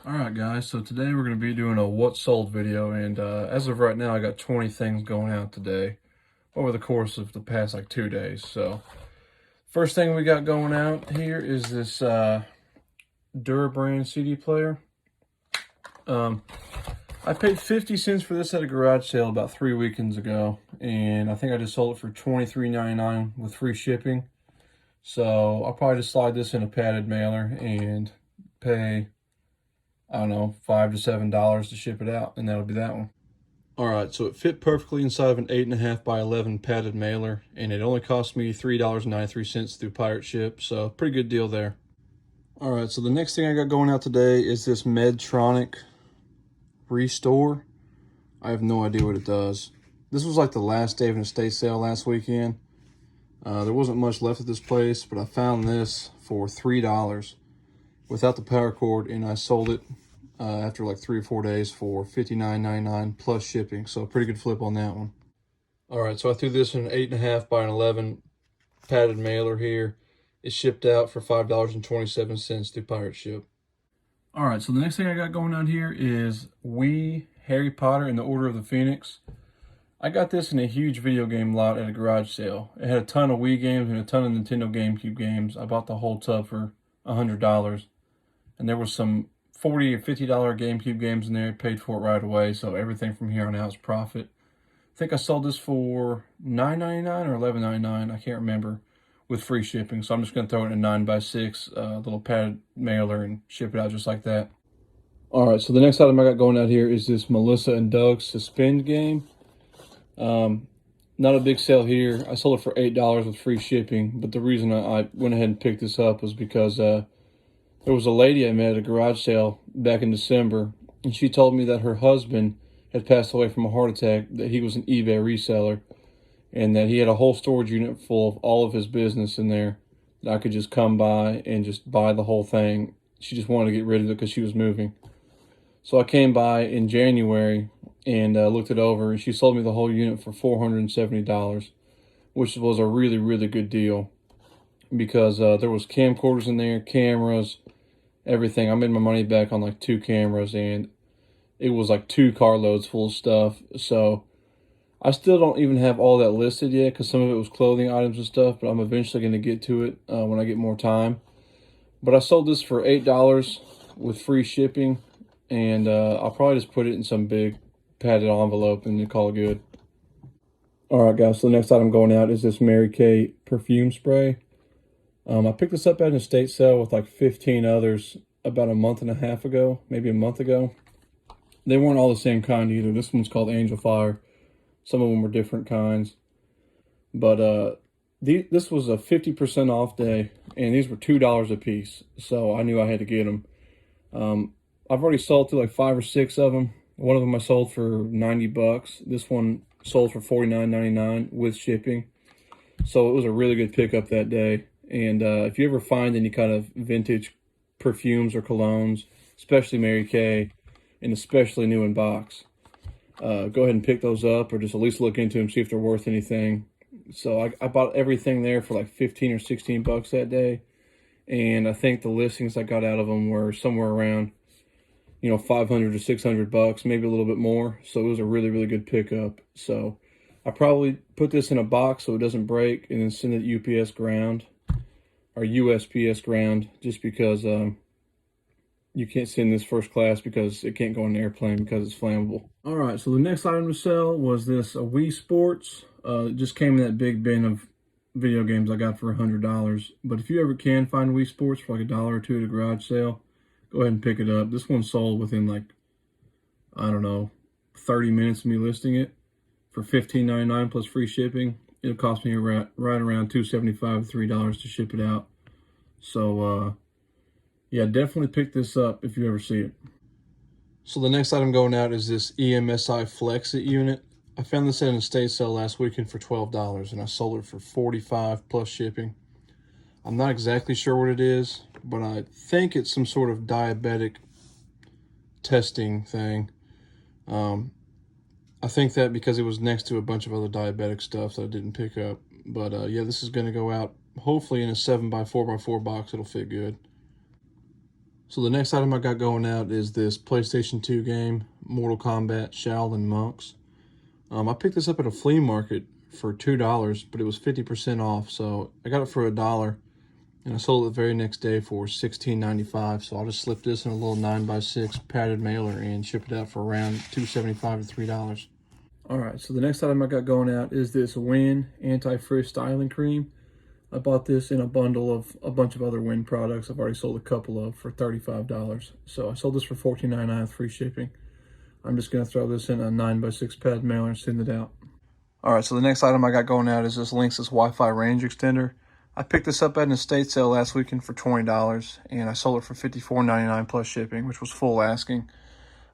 Alright guys, so today we're going to be doing a what sold video, and as of right now I got 20 things going out today over the course of the past like 2 days. So first thing we got going out here is this Durabrand CD player. I paid 50 cents for this at a garage sale about 3 weekends ago, and I think I just sold it for $23.99 with free shipping. So I'll probably just slide this in a padded mailer and pay, I don't know, $5 to $7 to ship it out, and that'll be that one. All right, so it fit perfectly inside of an 8.5 by 11 padded mailer, and it only cost me $3.93 through Pirate Ship, so pretty good deal there. All right, so the next thing I got going out today is this Medtronic Restore. I have no idea what it does. This was like the last day of an estate sale last weekend. There wasn't much left at this place, but I found this for $3 without the power cord, and I sold it after like 3 or 4 days for $59.99 plus shipping. So a pretty good flip on that one. All right, so I threw this in an 8.5 by an 11 padded mailer here. It shipped out for $5.27 through Pirate Ship. All right, so the next thing I got going on here is Harry Potter and the Order of the Phoenix. I got this in a huge video game lot at a garage sale. It had a ton of Wii games and a ton of Nintendo GameCube games. I bought the whole tub for $100. And there was some $40 or $50 GameCube games in there. Paid for it right away, so everything from here on out is profit. I think I sold this for $9.99 or $11.99, I can't remember, with free shipping. So I'm just going to throw it in a 9x6 little padded mailer and ship it out just like that. All right, so the next item I got going out here is this Melissa and Doug Suspend game. Not a big sale here. I sold it for $8 with free shipping, but the reason I went ahead and picked this up was because there was a lady I met at a garage sale back in December, and she told me that her husband had passed away from a heart attack, that he was an eBay reseller, and that he had a whole storage unit full of all of his business in there that I could just come by and just buy the whole thing. She just wanted to get rid of it because she was moving. So I came by in January and looked it over, and she sold me the whole unit for $470, which was a really, really good deal because there was camcorders in there, cameras, everything. I made my money back on like 2 cameras, and it was like 2 carloads full of stuff. So I still don't even have all that listed yet because some of it was clothing items and stuff, but I'm eventually going to get to it when I get more time. But I sold this for $8 with free shipping, and I'll probably just put it in some big padded envelope and call it good. All right, guys, so the next item going out is this Mary Kay perfume spray. I picked this up at an estate sale with like 15 others about a month and a half ago, maybe a month ago. They weren't all the same kind either. This one's called Angel Fire. Some of them were different kinds. But this was a 50% off day, and these were $2 a piece. So I knew I had to get them. I've already sold through like 5 or 6 of them. One of them I sold for $90. This one sold for $49.99 with shipping. So it was a really good pickup that day. And if you ever find any kind of vintage perfumes or colognes, especially Mary Kay, and especially new in box, go ahead and pick those up, or just at least look into them, see if they're worth anything. So I bought everything there for like 15 or 16 bucks that day. And I think the listings I got out of them were somewhere around, you know, 500 to 600 bucks, maybe a little bit more. So it was a really, really good pickup. So I probably put this in a box so it doesn't break, and then send it UPS ground or USPS ground, just because you can't send this first class because it can't go on an airplane because it's flammable. All right, so the next item to sell was this Wii Sports. It just came in that big bin of video games I got for $100. But if you ever can find Wii Sports for like $1 or $2 at a garage sale, go ahead and pick it up. This one sold within like, I don't know, 30 minutes of me listing it for $15.99 plus free shipping. It'll cost me right around $2.75 to $3 to ship it out. So, yeah, definitely pick this up if you ever see it. So the next item going out is this EMSI Flexit unit. I found this at an estate sale last weekend for $12, and I sold it for $45 plus shipping. I'm not exactly sure what it is, but I think it's some sort of diabetic testing thing. I think that because it was next to a bunch of other diabetic stuff that I didn't pick up. But yeah, this is going to go out hopefully in a 7x4x4 box. It'll fit good. So the next item I got going out is this PlayStation 2 game, Mortal Kombat Shaolin Monks. I picked this up at a flea market for $2, but it was 50% off, so I got it for $1, and I sold it the very next day for $16.95. So I'll just slip this in a little 9x6 padded mailer and ship it out for around $2.75 to $3. All right, so the next item I got going out is this Win Anti-Frizz Styling Cream. I bought this in a bundle of a bunch of other Win products I've already sold a couple of for $35. So I sold this for $14.99 with free shipping. I'm just going to throw this in a 9x6 pad mailer and send it out. All right, so the next item I got going out is this Lynx's Wi-Fi range extender. I picked this up at an estate sale last weekend for $20, and I sold it for $54.99 plus shipping, which was full asking.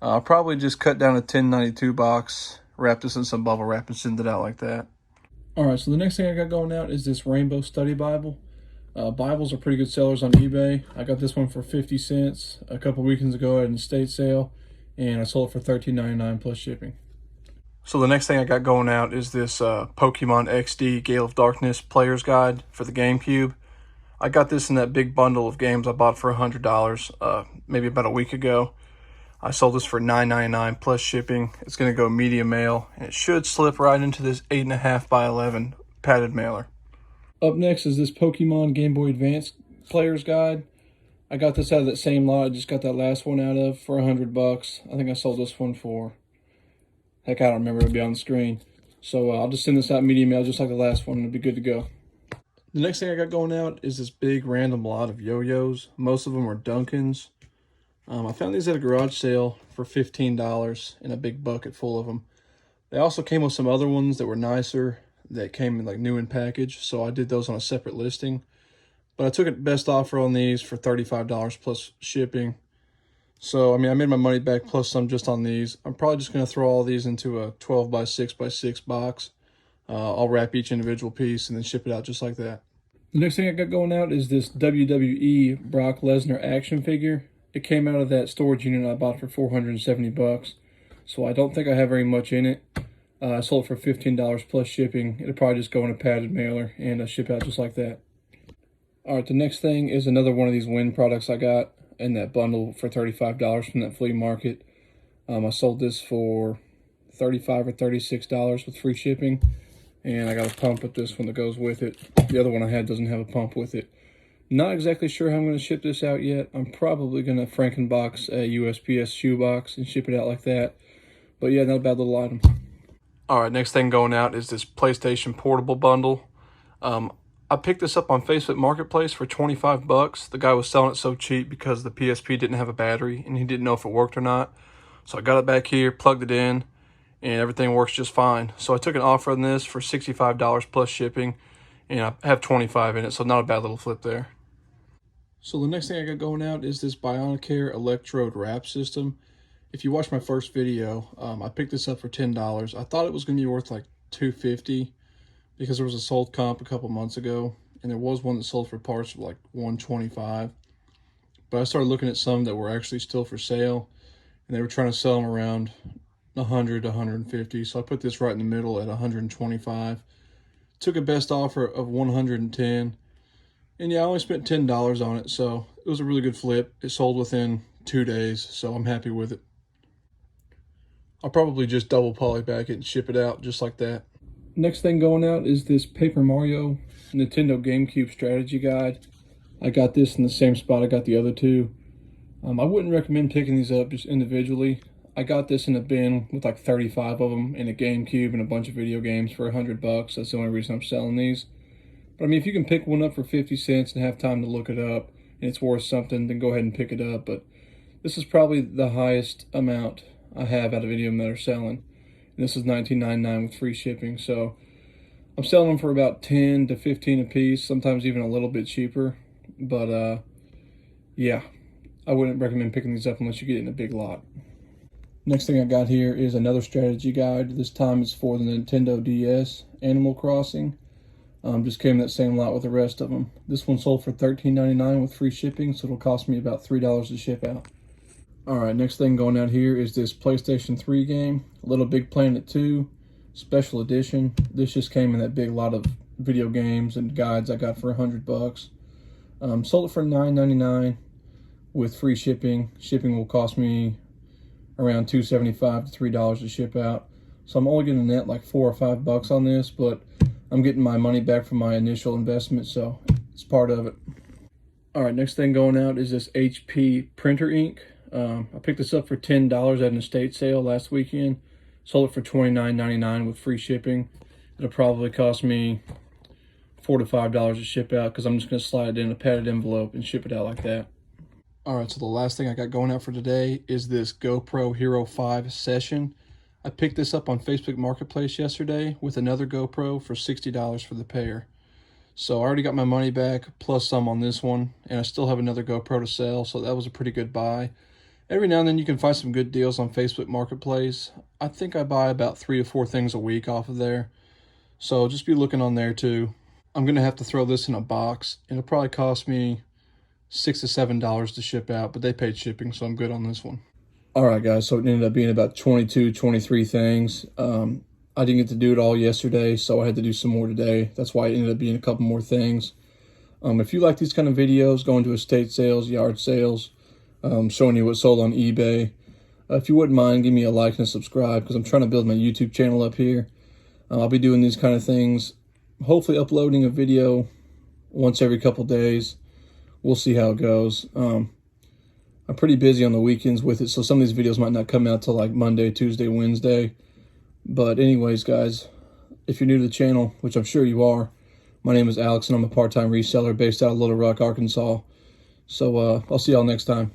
I'll probably just cut down a 1092 box, wrap this in some bubble wrap, and send it out like that. All right, so the next thing I got going out is this Rainbow Study Bible. Bibles are pretty good sellers on eBay. I got this one for 50 cents a couple weekends ago at an estate sale, and I sold it for $13.99 plus shipping. So the next thing I got going out is this Pokemon XD Gale of Darkness Player's Guide for the GameCube. I got this in that big bundle of games I bought for $100 maybe about a week ago. I sold this for $9.99 plus shipping. It's going to go medium mail, and it should slip right into this 8.5 by 11 padded mailer. Up next is this Pokemon Game Boy Advance Player's Guide. I got this out of that same lot I just got that last one out of for $100. I think I sold this one for, heck, I don't remember, it'll be on the screen. So I'll just send this out medium mail just like the last one, and it'll be good to go. The next thing I got going out is this big random lot of yo-yos. Most of them are Dunkins. I found these at a garage sale for $15 in a big bucket full of them. They also came with some other ones that were nicer that came in like new in package, so I did those on a separate listing. But I took a best offer on these for $35 plus shipping. So, I mean, I made my money back plus some just on these. I'm probably just going to throw all these into a 12 by 6 by 6 box. I'll wrap each individual piece and then ship it out just like that. The next thing I got going out is this WWE Brock Lesnar action figure. It came out of that storage unit I bought for $470. So I don't think I have very much in it. I sold it for $15 plus shipping. It'll probably just go in a padded mailer and ship out just like that. All right, the next thing is another one of these Win products I got in that bundle for $35 from that flea market. I sold this for $35 or $36 with free shipping. And I got a pump with this one that goes with it. The other one I had doesn't have a pump with it. Not exactly sure how I'm going to ship this out yet. I'm probably going to Frankenbox a USPS shoebox and ship it out like that. But yeah, not a bad little item. All right, next thing going out is this PlayStation Portable Bundle. I picked this up on Facebook Marketplace for 25 bucks. The guy was selling it so cheap because the PSP didn't have a battery and he didn't know if it worked or not. So I got it back here, plugged it in, and everything works just fine. So I took an offer on this for $65 plus shipping, and I have 25 in it, so not a bad little flip there. So the next thing I got going out is this Bionicare electrode wrap system. If you watched my first video, I picked this up for $10. I thought it was going to be worth like $2.50 because there was a sold comp a couple months ago, and there was one that sold for parts for like $125. But I started looking at some that were actually still for sale, and they were trying to sell them around $100 to $150. So I put this right in the middle at $125. Took a best offer of $110. And yeah, I only spent $10 on it, so it was a really good flip. It sold within 2 days, so I'm happy with it. I'll probably just double polyback it and ship it out just like that. Next thing going out is this Paper Mario Nintendo GameCube strategy guide. I got this in the same spot I got the other two. I wouldn't recommend picking these up just individually. I got this in a bin with like 35 of them in a GameCube and a bunch of video games for $100. That's the only reason I'm selling these. But I mean, if you can pick one up for 50 cents and have time to look it up and it's worth something, then go ahead and pick it up. But this is probably the highest amount I have out of any of them that are selling. And this is $19.99 with free shipping. So I'm selling them for about 10 to 15 a piece, sometimes even a little bit cheaper. But yeah, I wouldn't recommend picking these up unless you get it in a big lot. Next thing I got here is another strategy guide. This time it's for the Nintendo DS Animal Crossing. Just came in that same lot with the rest of them. This one sold for $13.99 with free shipping, so it'll cost me about $3 to ship out. Alright, next thing going out here is this PlayStation 3 game, Little Big Planet 2 Special Edition. This just came in that big lot of video games and guides I got for $100. Sold it for $9.99. with free shipping. Shipping will cost me around $2.75 to $3 to ship out. So I'm only going to net like $4 or $5 on this, but I'm getting my money back from my initial investment, so it's part of it. All right, next thing going out is this HP printer ink. I picked this up for $10 at an estate sale last weekend. Sold it for $29.99 with free shipping. It'll probably cost me $4 to $5 to ship out because I'm just going to slide it in a padded envelope and ship it out like that. All right, so the last thing I got going out for today is this GoPro Hero 5 Session. I picked this up on Facebook Marketplace yesterday with another GoPro for $60 for the pair. So I already got my money back plus some on this one, and I still have another GoPro to sell, so that was a pretty good buy. Every now and then you can find some good deals on Facebook Marketplace. I think I buy about 3 to 4 things a week off of there, so just be looking on there too. I'm going to have to throw this in a box. It'll probably cost me $6 to $7 to ship out, but they paid shipping, so I'm good on this one. All right, guys, so it ended up being about 22, 23 things. I didn't get to do it all yesterday, so I had to do some more today. That's why it ended up being a couple more things. If you like these kind of videos, going to estate sales, yard sales, showing you what's sold on eBay, if you wouldn't mind, give me a like and a subscribe because I'm trying to build my YouTube channel up here. I'll be doing these kind of things, hopefully uploading a video once every couple days. We'll see how it goes. I'm pretty busy on the weekends with it, so some of these videos might not come out till like Monday, Tuesday, Wednesday. But anyways, guys, if you're new to the channel, which I'm sure you are, my name is Alex, and I'm a part-time reseller based out of Little Rock, Arkansas. So I'll see y'all next time.